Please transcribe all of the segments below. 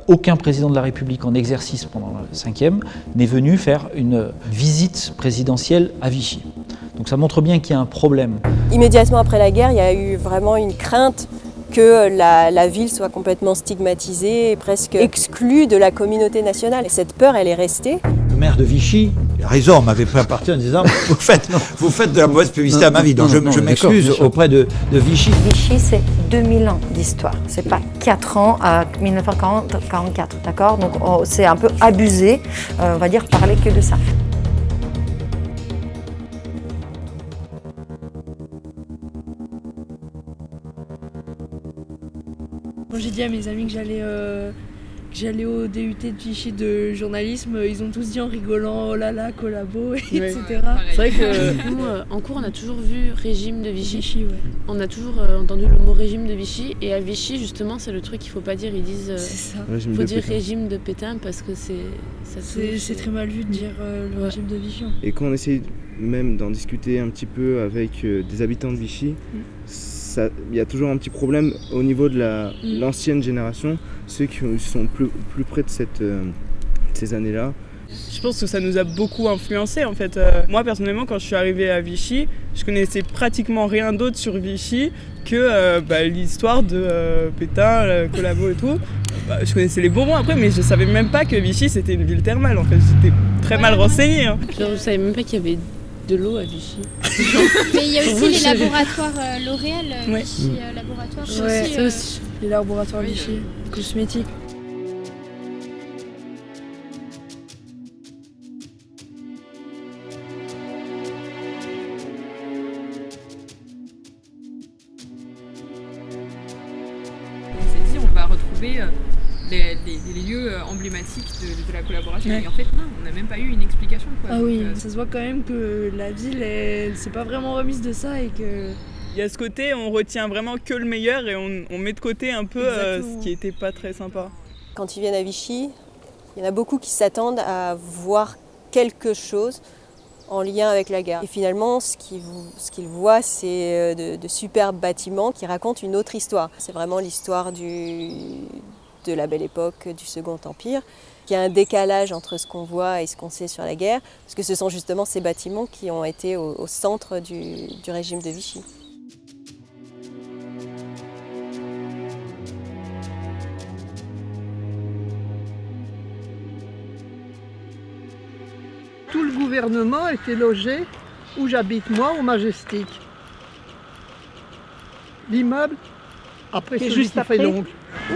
aucun président de la République en exercice pendant le 5e n'est venu faire une visite présidentielle à Vichy. Donc ça montre bien qu'il y a un problème. Immédiatement après la guerre, il y a eu vraiment une crainte que la ville soit complètement stigmatisée et presque exclue de la communauté nationale. Et cette peur, elle est restée. Le maire de Vichy, il a raison, m'avait fait partie en disant vous faites de la mauvaise publicité à ma vie, donc je m'excuse auprès de Vichy. Vichy, c'est 2000 ans d'histoire, c'est pas 4 ans à 1944, d'accord? Donc c'est un peu abusé, on va dire, parler que de ça. Quand j'ai dit à mes amis que j'allais au DUT de Vichy de journalisme, ils ont tous dit en rigolant « oh là là, collabo », etc. C'est vrai que nous, en cours, on a toujours vu régime de Vichy. Ouais. On a toujours entendu le mot régime de Vichy. Et à Vichy, justement, c'est le truc qu'il ne faut pas dire. Ils disent il faut dire régime de Pétain parce que c'est très mal vu de dire le régime de Vichy. Et quand on essaye même d'en discuter un petit peu avec des habitants de Vichy, il y a toujours un petit problème au niveau de l'ancienne génération, ceux qui sont plus près de ces années-là. Je pense que ça nous a beaucoup influencé en fait. Moi personnellement, quand je suis arrivée à Vichy, je connaissais pratiquement rien d'autre sur Vichy que l'histoire de Pétain, collabo et tout. Je connaissais les bonbons après, mais je savais même pas que Vichy c'était une ville thermale en fait. J'étais très mal renseignée. Hein. Genre, je savais même pas qu'il y avait de l'eau à Vichy. Mais il y a aussi les laboratoires L'Oréal, Vichy Laboratoire. Ouais, ça aussi. Les laboratoires Vichy, cosmétiques. On s'est dit on va retrouver les lieux emblématiques de la collaboration. Ouais. Et en fait, non, on n'a même pas eu une explication. Quoi. Ah oui, ça se voit quand même que la ville, elle s'est pas vraiment remise de ça et que... Il y a ce côté, on retient vraiment que le meilleur et on met de côté un peu ce qui était pas très sympa. Quand ils viennent à Vichy, il y en a beaucoup qui s'attendent à voir quelque chose en lien avec la guerre. Et finalement, ce qu'ils voient, c'est de superbes bâtiments qui racontent une autre histoire. C'est vraiment l'histoire de la Belle Époque, du Second Empire. Il y a un décalage entre ce qu'on voit et ce qu'on sait sur la guerre, parce que ce sont justement ces bâtiments qui ont été au centre du régime de Vichy. Tout le gouvernement était logé où j'habite moi, au Majestic. L'immeuble, après c'est juste après l'oncle.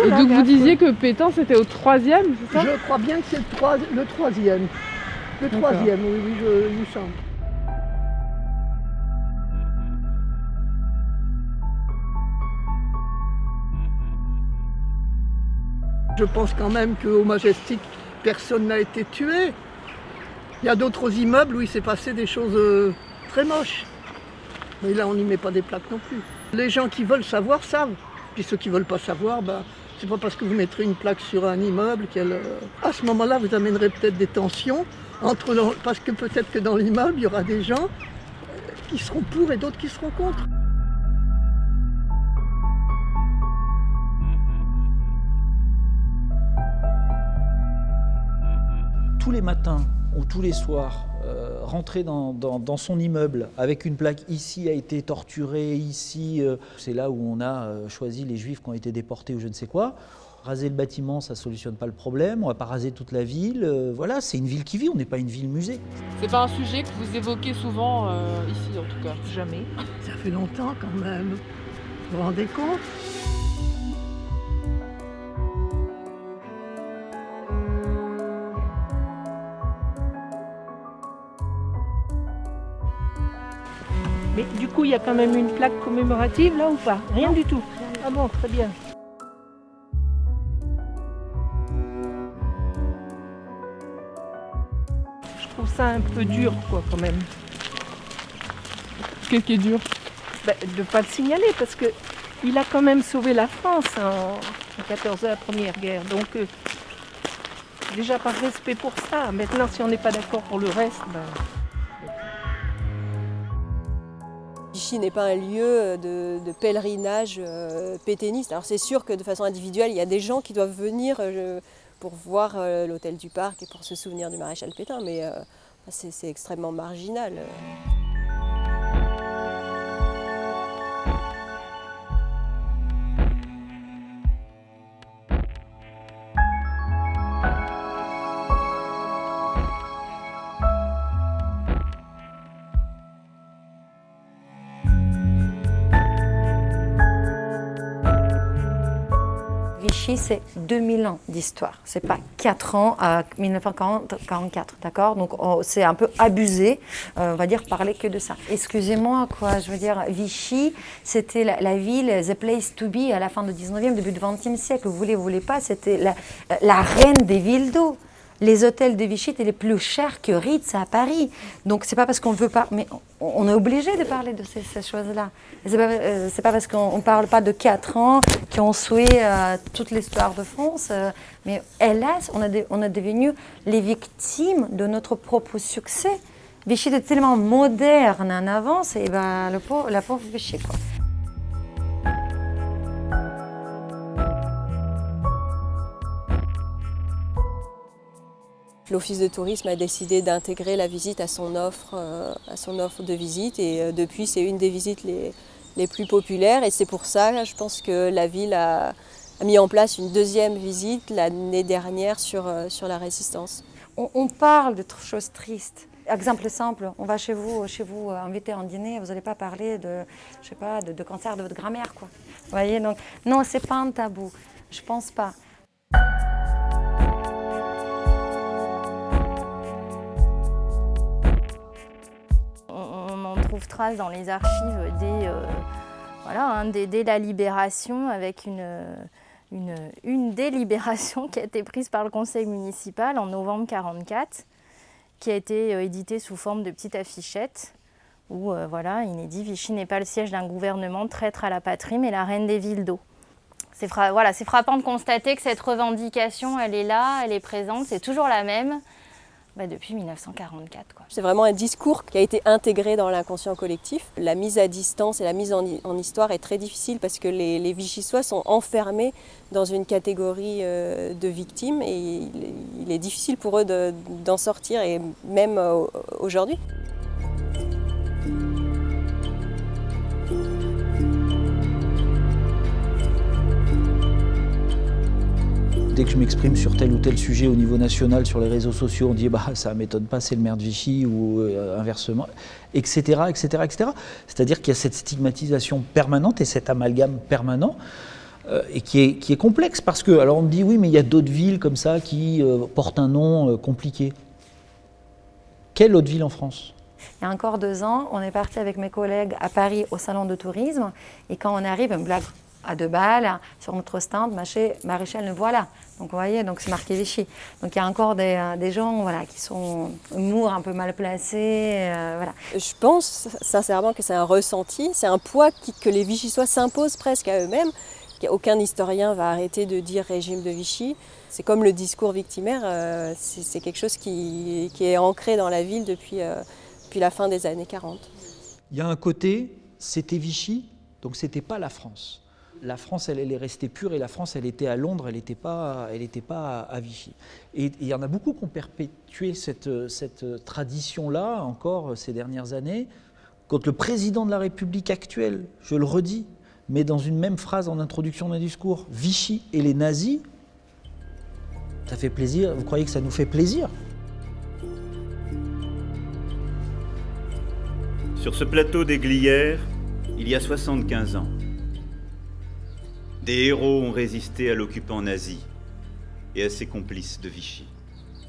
Et donc vous disiez que Pétain c'était au 3e, c'est ça? Je crois bien que c'est le 3e. Le 3e, oui, il me semble. Je pense quand même qu'au Majestic, personne n'a été tué. Il y a d'autres immeubles où il s'est passé des choses très moches. Mais là, on n'y met pas des plaques non plus. Les gens qui veulent savoir savent. Puis ceux qui ne veulent pas savoir, c'est pas parce que vous mettrez une plaque sur un immeuble qu'elle... À ce moment-là, vous amènerez peut-être des tensions, parce que peut-être que dans l'immeuble, il y aura des gens qui seront pour et d'autres qui seront contre. Tous les matins ou tous les soirs, rentrer dans son immeuble avec une plaque « ici a été torturé », ici, c'est là où on a choisi les juifs qui ont été déportés ou je ne sais quoi. Raser le bâtiment, ça ne solutionne pas le problème, on ne va pas raser toute la ville. Voilà, c'est une ville qui vit, on n'est pas une ville musée. C'est pas un sujet que vous évoquez souvent ici en tout cas? Jamais. Ça fait longtemps quand même. Vous vous rendez compte? Mais du coup, il y a quand même une plaque commémorative là ou pas? Rien du tout. Ah bon, très bien. Je trouve ça un peu dur, quoi, quand même. Qu'est-ce qui est dur? De ne pas le signaler, parce que il a quand même sauvé la France en 14 la Première Guerre. Donc, déjà par respect pour ça. Maintenant, si on n'est pas d'accord pour le reste, Vichy n'est pas un lieu de pèlerinage pétainiste. Alors c'est sûr que de façon individuelle, il y a des gens qui doivent venir pour voir l'hôtel du Parc et pour se souvenir du maréchal Pétain, mais c'est extrêmement marginal. Vichy, c'est 2000 ans d'histoire. C'est pas 4 ans à 1944, d'accord? Donc c'est un peu abusé, on va dire, parler que de ça. Excusez-moi, quoi, je veux dire, Vichy, c'était la ville, the place to be à la fin du 19e, début du 20e siècle. Vous voulez pas, c'était la reine des villes d'eau. Les hôtels de Vichy étaient les plus chers que Ritz à Paris. Donc c'est pas parce qu'on veut pas, mais on est obligé de parler de ces choses-là. C'est pas parce qu'on parle pas de 4 ans qui ont souillé toute l'histoire de France, mais hélas, on est devenu les victimes de notre propre succès. Vichy était tellement moderne en avance, et ben la pauvre Vichy, quoi. L'Office de tourisme a décidé d'intégrer la visite à son offre de visite et depuis c'est une des visites les plus populaires et c'est pour ça je pense que la ville a mis en place une deuxième visite l'année dernière sur la Résistance. On parle de choses tristes. Exemple simple, on va chez vous invité en dîner, vous n'allez pas parler de cancer de votre grand-mère, quoi. Vous voyez, donc non, c'est pas un tabou, je pense pas. On trouve trace dans les archives dès la Libération avec une délibération qui a été prise par le conseil municipal en novembre 1944, qui a été éditée sous forme de petite affichette où il est dit « Vichy n'est pas le siège d'un gouvernement traître à la patrie, mais la reine des villes d'eau ». C'est frappant de constater que cette revendication, elle est là, elle est présente, c'est toujours la même. Depuis 1944. Quoi. C'est vraiment un discours qui a été intégré dans l'inconscient collectif. La mise à distance et la mise en histoire est très difficile parce que les Vichysois sont enfermés dans une catégorie de victimes et il est difficile pour eux d'en sortir et même aujourd'hui. Dès que je m'exprime sur tel ou tel sujet au niveau national, sur les réseaux sociaux, on dit bah, ça ne m'étonne pas, c'est le maire de Vichy ou inversement, etc. C'est-à-dire qu'il y a cette stigmatisation permanente et cet amalgame permanent et qui est complexe parce que, alors on me dit oui, mais il y a d'autres villes comme ça qui portent un nom compliqué. Quelle autre ville en France ? Il y a encore 2 ans, on est parti avec mes collègues à Paris au salon de tourisme et quand on arrive, une blague à 2 balles, sur notre stand, maréchal ne voilà. Donc vous voyez, donc c'est marqué Vichy. Donc il y a encore des gens qui sont humour un peu mal placés. Je pense sincèrement que c'est un ressenti, c'est un poids que les Vichysois s'imposent presque à eux-mêmes. Aucun historien va arrêter de dire régime de Vichy. C'est comme le discours victimaire, c'est quelque chose qui est ancré dans la ville depuis la fin des années 40. Il y a un côté, c'était Vichy, donc c'était pas la France. La France, elle est restée pure et la France, elle était à Londres, elle n'était pas à Vichy. Et il y en a beaucoup qui ont perpétué cette tradition-là, encore ces dernières années. Quand le président de la République actuelle, je le redis, met dans une même phrase en introduction d'un discours « Vichy et les nazis », ça fait plaisir. Vous croyez que ça nous fait plaisir ? Sur ce plateau des Glières, il y a 75 ans, des héros ont résisté à l'occupant nazi et à ses complices de Vichy.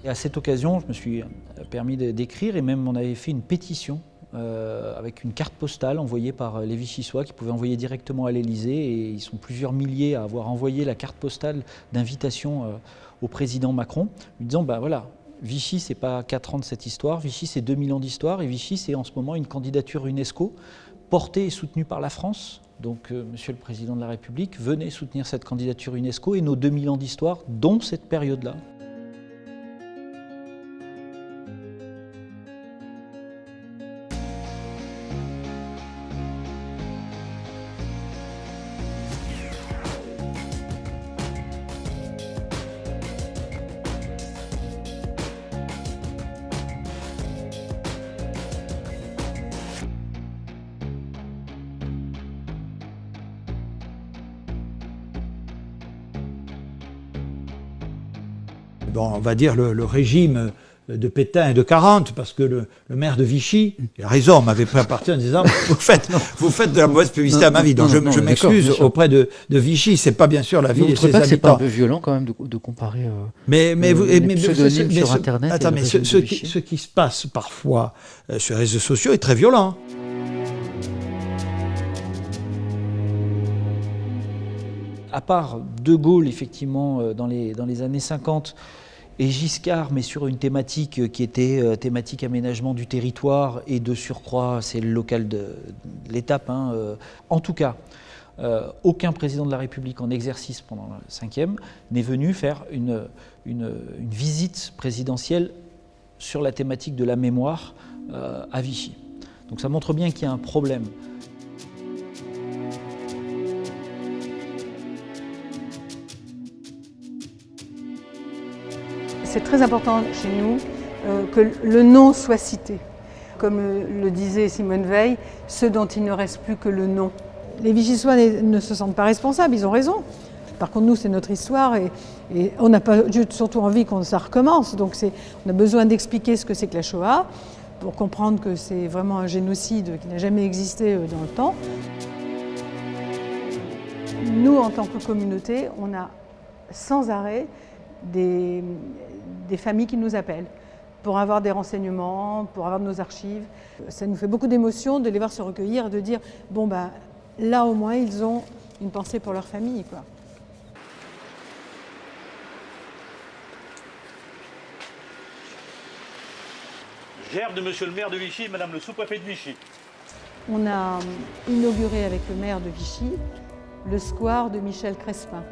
Et à cette occasion, je me suis permis d'écrire et même on avait fait une pétition avec une carte postale envoyée par les Vichysois qui pouvaient envoyer directement à l'Élysée et ils sont plusieurs milliers à avoir envoyé la carte postale d'invitation au président Macron, lui disant Vichy c'est pas 4 ans de cette histoire, Vichy c'est 2000 ans d'histoire et Vichy c'est en ce moment une candidature UNESCO portée et soutenue par la France. Donc, Monsieur le Président de la République, venez soutenir cette candidature UNESCO et nos 2000 ans d'histoire, dont cette période-là. bon, on va dire le régime de Pétain et de 40, parce que le maire de Vichy, il a raison, m'avait pris à partie en disant vous faites de la mauvaise publicité à ma vie. Donc je m'excuse auprès de Vichy, c'est pas bien sûr la vie de ses habitants. C'est pas un peu violent quand même de comparer mais pseudonymes sur Internet. Attends, mais ce qui se passe parfois sur les réseaux sociaux est très violent. À part De Gaulle, effectivement, dans les années 50, et Giscard, mais sur une thématique qui était thématique aménagement du territoire, et de surcroît, c'est le local de l'étape. En tout cas, aucun président de la République en exercice pendant la 5e n'est venu faire une visite présidentielle sur la thématique de la mémoire à Vichy. Donc ça montre bien qu'il y a un problème. C'est très important chez nous que le nom soit cité. Comme le disait Simone Veil, ceux dont il ne reste plus que le nom. Les Vichysois ne se sentent pas responsables, ils ont raison. Par contre, nous, c'est notre histoire et on n'a pas surtout envie que ça recommence. Donc on a besoin d'expliquer ce que c'est que la Shoah pour comprendre que c'est vraiment un génocide qui n'a jamais existé dans le temps. Nous, en tant que communauté, on a sans arrêt des familles qui nous appellent pour avoir des renseignements, pour avoir nos archives. Ça nous fait beaucoup d'émotion de les voir se recueillir et de dire bon ben là au moins ils ont une pensée pour leur famille, quoi. Gerbe de monsieur le maire de Vichy, madame le sous-préfet de Vichy. On a inauguré avec le maire de Vichy le square de Michel Crespin.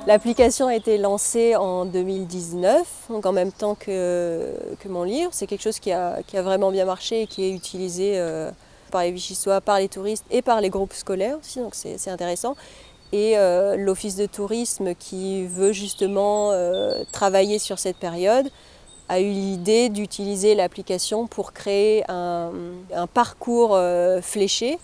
L'application a été lancée en 2019, donc en même temps que mon livre. C'est quelque chose qui a vraiment bien marché et qui est utilisé par les Vichysois, par les touristes et par les groupes scolaires aussi, donc c'est intéressant. Et l'Office de tourisme qui veut justement travailler sur cette période a eu l'idée d'utiliser l'application pour créer un parcours fléché.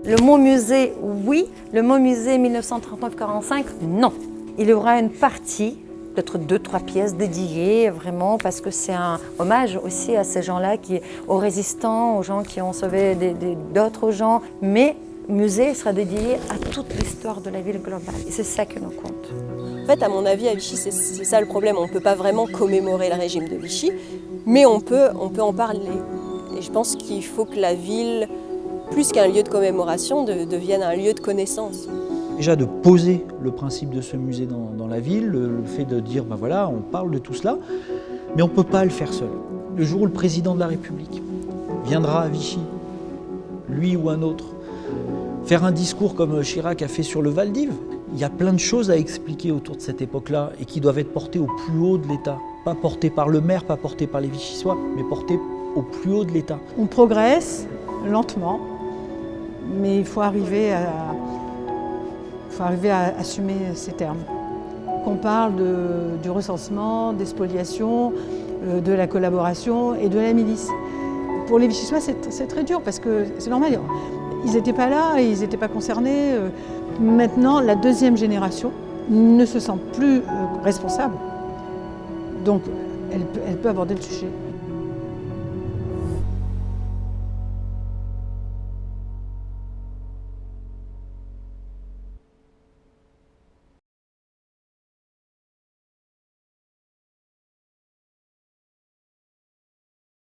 Le mot musée, oui. Le mot musée 1939-45, non. Il y aura une partie, peut-être 2-3 pièces dédiées, vraiment, parce que c'est un hommage aussi à ces gens-là, aux résistants, aux gens qui ont sauvé d'autres gens. Mais le musée sera dédié à toute l'histoire de la ville globale. Et c'est ça qui nous compte. En fait, à mon avis, à Vichy, c'est ça le problème. On ne peut pas vraiment commémorer le régime de Vichy, mais on peut en parler. Et je pense qu'il faut que la ville, plus qu'un lieu de commémoration, devienne un lieu de connaissance. Déjà de poser le principe de ce musée dans la ville, le fait de dire, ben voilà, on parle de tout cela, mais on ne peut pas le faire seul. Le jour où le président de la République viendra à Vichy, lui ou un autre, faire un discours comme Chirac a fait sur le Val-d'Hiv, il y a plein de choses à expliquer autour de cette époque-là et qui doivent être portées au plus haut de l'État. Pas portées par le maire, pas portées par les Vichysois, mais portées au plus haut de l'État. On progresse lentement, mais il faut arriver à assumer ces termes. Qu'on parle du recensement, des spoliations, de la collaboration et de la milice. Pour les Vichysois, c'est très dur parce que c'est normal. Ils n'étaient pas là, ils n'étaient pas concernés. Maintenant, la deuxième génération ne se sent plus responsable. Donc, elle peut aborder le sujet.